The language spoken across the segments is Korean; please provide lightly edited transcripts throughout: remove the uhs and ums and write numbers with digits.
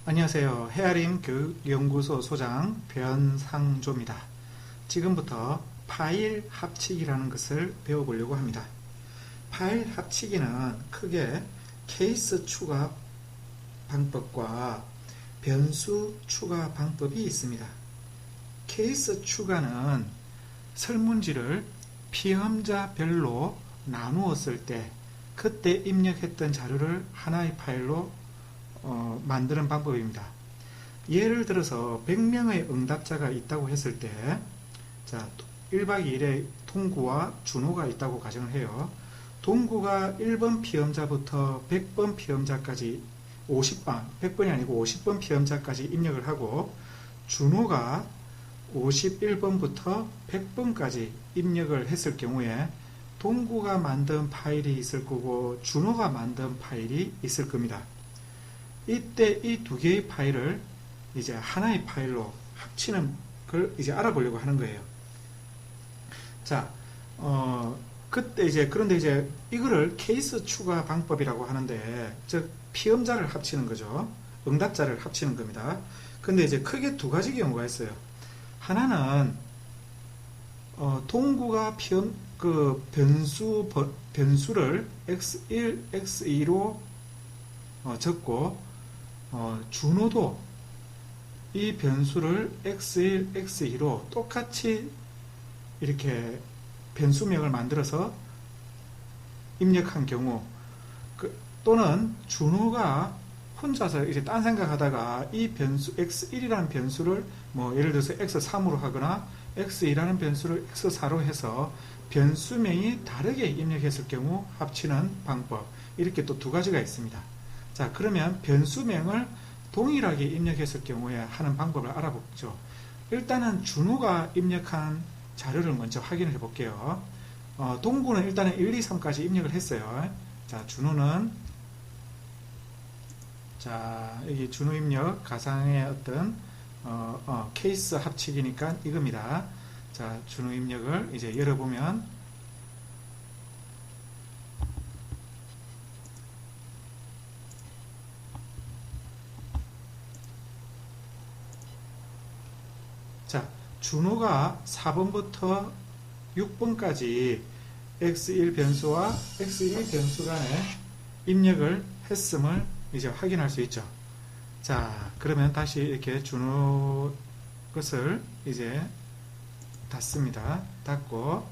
안녕하세요. 헤아림 교육연구소 소장 변상조입니다. 지금부터 파일 합치기라는 것을 배워보려고 합니다. 파일 합치기는 크게 케이스 추가 방법과 변수 추가 방법이 있습니다. 케이스 추가는 설문지를 피험자별로 나누었을 때 그때 입력했던 자료를 하나의 파일로 만드는 방법입니다. 예를 들어서 100명의 응답자가 있다고 했을 때, 자, 1박 2일에 동구와 준호가 있다고 가정을 해요. 동구가 1번 피험자부터 100번 피험자까지 100번이 아니고 50번 피험자까지 입력을 하고, 준호가 51번부터 100번까지 입력을 했을 경우에 동구가 만든 파일이 있을 거고 준호가 만든 파일이 있을 겁니다. 이때 이 두 개의 파일을 이제 하나의 파일로 합치는 걸 이제 알아보려고 하는 거예요. 자, 그런데 이제 이거를 케이스 추가 방법이라고 하는데, 즉, 피험자를 합치는 거죠. 응답자를 합치는 겁니다. 근데 이제 크게 두 가지 경우가 있어요. 하나는, 동구가 변수를 x1, x2로 적고, 준호도 이 변수를 x1, x2로 똑같이 이렇게 변수명을 만들어서 입력한 경우, 또는 준호가 혼자서 이제 딴 생각하다가 이 변수 x1이라는 변수를 예를 들어서 x3으로 하거나 x2라는 변수를 x4로 해서 변수명이 다르게 입력했을 경우 합치는 방법, 이렇게 또 두 가지가 있습니다. 자, 그러면 변수명을 동일하게 입력했을 경우에 하는 방법을 알아보죠. 일단은 준호가 입력한 자료를 먼저 확인을 해 볼게요. 동구는 일단은 1, 2, 3까지 입력을 했어요. 자, 준호는, 자, 여기 준호 입력 가상의 어떤 케이스 합치기니까 이겁니다. 자, 준호 입력을 이제 열어보면, 자, 준호가 4번부터 6번까지 x1 변수와 x2 변수 간에 입력을 했음을 이제 확인할 수 있죠. 자, 그러면 다시 이렇게 준호 것을 이제 닫습니다. 닫고,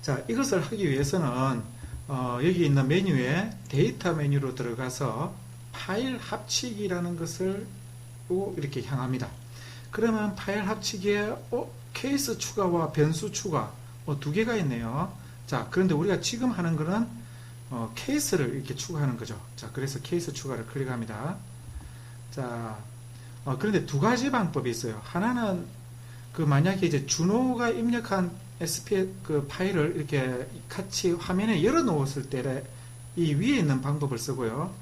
자, 이것을 하기 위해서는 여기 있는 메뉴에 데이터 메뉴로 들어가서 파일 합치기라는 것을 이렇게 향합니다. 그러면 파일 합치기에 케이스 추가와 변수 추가 두 개가 있네요. 자, 그런데 우리가 지금 하는 거는 케이스를 이렇게 추가하는 거죠. 자, 그래서 케이스 추가를 클릭합니다. 자, 그런데 두 가지 방법이 있어요. 하나는 만약에 이제 준호가 입력한 SP 파일을 이렇게 같이 화면에 열어 놓았을 때 이 위에 있는 방법을 쓰고요.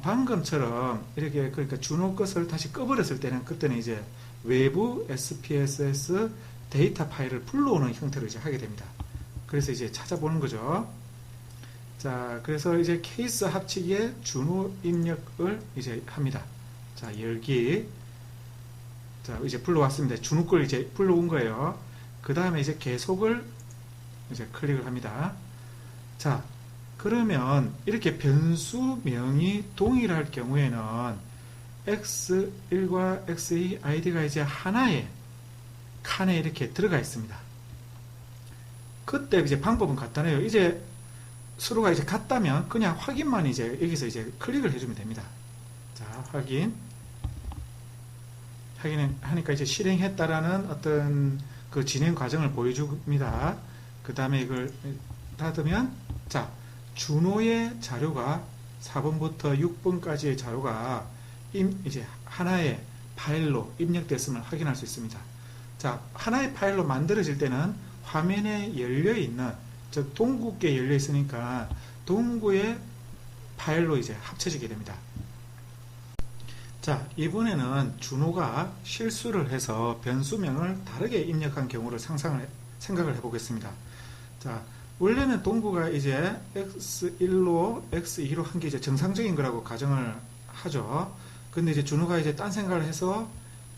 방금처럼 이렇게 그러니까 준호 것을 다시 꺼버렸을 때는 그때는 이제 외부 SPSS 데이터 파일을 불러오는 형태로 이제 하게 됩니다. 그래서 이제 찾아보는 거죠. 자, 그래서 이제 케이스 합치기에 준호 입력을 이제 합니다. 자, 열기. 자, 이제 불러왔습니다. 준호 걸 이제 불러온 거예요. 그 다음에 이제 계속을 이제 클릭을 합니다. 자, 그러면 이렇게 변수명이 동일할 경우에는 x1과 x2 아이디가 이제 하나의 칸에 이렇게 들어가 있습니다. 그때 이제 방법은 간단해요. 이제 서로가 이제 같다면 그냥 확인만 이제 여기서 이제 클릭을 해주면 됩니다. 자, 확인하니까 이제 실행했다라는 어떤 그 진행 과정을 보여줍니다. 그 다음에 이걸 닫으면, 자, 준호의 자료가 4번부터 6번까지의 자료가 이제 하나의 파일로 입력됐음을 확인할 수 있습니다. 자, 하나의 파일로 만들어질 때는 화면에 열려있는, 즉 동구께 열려있으니까 동구의 파일로 이제 합쳐지게 됩니다. 자, 이번에는 준호가 실수를 해서 변수명을 다르게 입력한 경우를 생각을 해보겠습니다. 자, 원래는 동구가 이제 x1로 x2로 한 게 이제 정상적인 거라고 가정을 하죠. 근데 이제 준호가 이제 딴 생각을 해서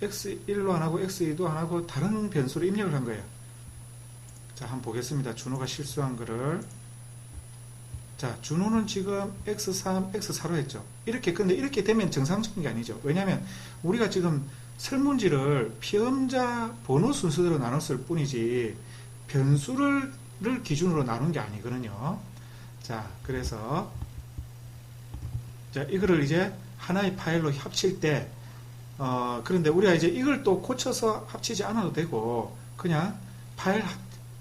x1로 안 하고 x2도 안 하고 다른 변수를 입력을 한 거예요. 자, 한번 보겠습니다. 준호가 실수한 거를. 자, 준호는 지금 x3, x4로 했죠. 근데 이렇게 되면 정상적인 게 아니죠. 왜냐하면 우리가 지금 설문지를 피험자 번호 순서대로 나눴을 뿐이지 변수를 기준으로 나눈 게 아니거든요. 자, 그래서 자, 이거를 이제 하나의 파일로 합칠 때 그런데 우리가 이제 이걸 또 고쳐서 합치지 않아도 되고 그냥 파일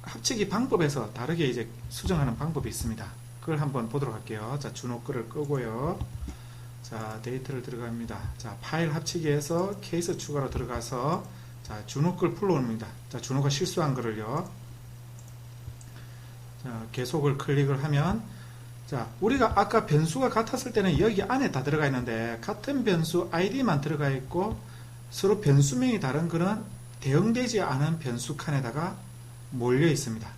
합치기 방법에서 다르게 이제 수정하는 방법이 있습니다. 그걸 한번 보도록 할게요. 자, 준호 거를 끄고요. 자, 데이터를 들어갑니다. 자, 파일 합치기에서 케이스 추가로 들어가서 자, 준호 걸 불러옵니다. 자, 준호가 실수한 거를요. 자, 계속을 클릭을 하면 자, 우리가 아까 변수가 같았을 때는 여기 안에 다 들어가 있는데 같은 변수 id만 들어가 있고 서로 변수명이 다른 거는 대응되지 않은 변수 칸에다가 몰려 있습니다.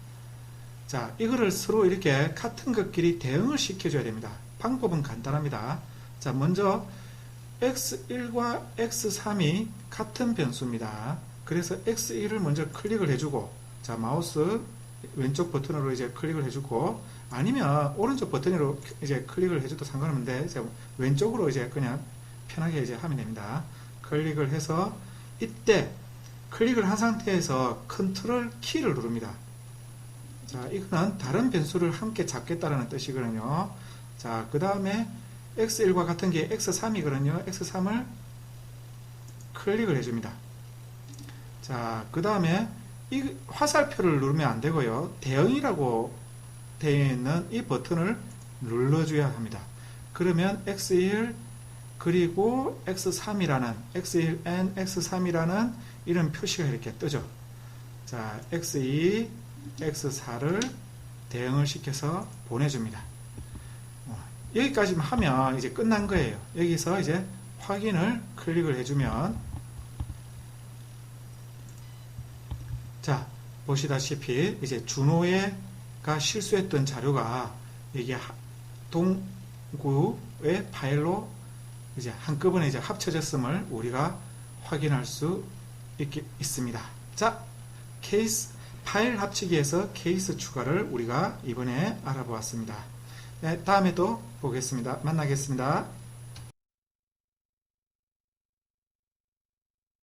자, 이거를 서로 이렇게 같은 것끼리 대응을 시켜줘야 됩니다. 방법은 간단합니다. 자, 먼저 x1과 x3이 같은 변수입니다. 그래서 x1을 먼저 클릭을 해주고 자, 마우스 왼쪽 버튼으로 이제 클릭을 해주고 아니면 오른쪽 버튼으로 이제 클릭을 해줘도 상관없는데 이제 왼쪽으로 이제 그냥 편하게 이제 하면 됩니다. 클릭을 해서 이때 클릭을 한 상태에서 컨트롤 키를 누릅니다. 자, 이거는 다른 변수를 함께 잡겠다라는 뜻이거든요. 자, 그 다음에 x1과 같은 게 x3이거든요. x3을 클릭을 해줍니다. 자, 그 다음에 이 화살표를 누르면 안 되고요. 대응이라고 되어 있는 이 버튼을 눌러줘야 합니다. 그러면 x1 그리고 x3이라는 x1n x3이라는 이런 표시가 이렇게 뜨죠. 자, x2 x4를 대응을 시켜서 보내줍니다. 여기까지만 하면 이제 끝난 거예요. 여기서 이제 확인을 클릭을 해주면 자, 보시다시피 이제 준호가 실수했던 자료가 이게 동구의 파일로 이제 한꺼번에 이제 합쳐졌음을 우리가 확인할 수 있습니다. 자, 파일 합치기에서 케이스 추가를 우리가 이번에 알아보았습니다. 네, 다음에 또 보겠습니다. 만나겠습니다.